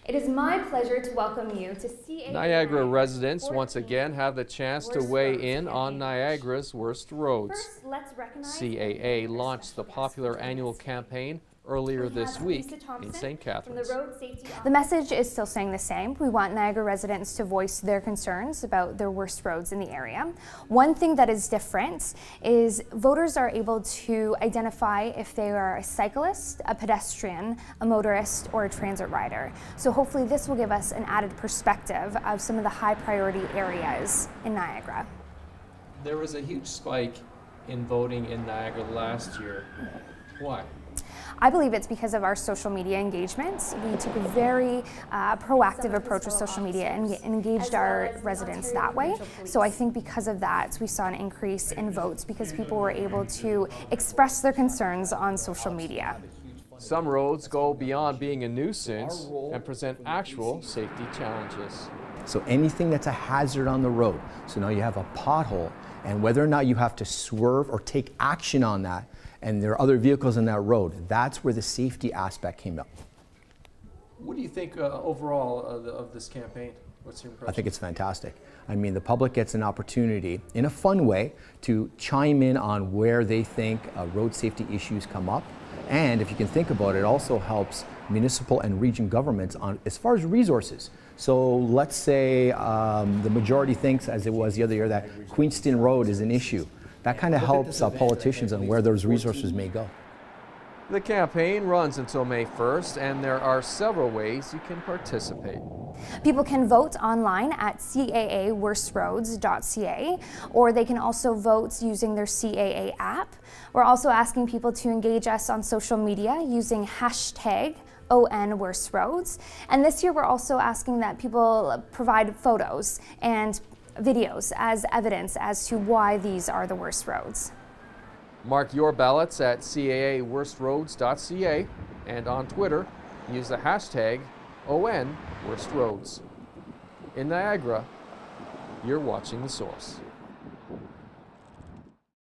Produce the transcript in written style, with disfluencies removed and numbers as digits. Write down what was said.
It is my pleasure to welcome you to CAA. Niagara residents once again have the chance to weigh in on Niagara's worst roads. First, let's recognize CAA launched the popular annual campaign earlier this week in St. Catharines. The message is still staying the same. We want Niagara residents to voice their concerns about their worst roads in the area. One thing that is different is voters are able to identify if they are a cyclist, a pedestrian, a motorist, or a transit rider. So hopefully this will give us an added perspective of some of the high priority areas in Niagara. There was a huge spike in voting in Niagara last year. Why? I believe it's because of our social media engagements. We took a very proactive approach with social media and engaged our residents that way. So I think because of that, we saw an increase in votes because people were able to express their concerns on social media. Some roads go beyond being a nuisance and present actual safety challenges. So anything that's a hazard on the road, so now you have a pothole, and whether or not you have to swerve or take action on that, and there are other vehicles in that road, that's where the safety aspect came up. What do you think overall of this campaign? What's your impression? I think it's fantastic. I mean, the public gets an opportunity, in a fun way, to chime in on where they think road safety issues come up. And if you can think about it, it also helps municipal and region governments on as far as resources. So let's say the majority thinks, as it was the other year, that Queenston Road is an issue. That kind of helps politicians on where those resources may go. The campaign runs until May 1st, and there are several ways you can participate. People can vote online at caaworstroads.ca, or they can also vote using their CAA app. We're also asking people to engage us on social media using hashtag #ONWorstRoads. And this year we're also asking that people provide photos and videos as evidence as to why these are the worst roads. Mark your ballots at caaworstroads.ca, and on Twitter, use the hashtag #ONWorstRoads. In Niagara, you're watching The Source.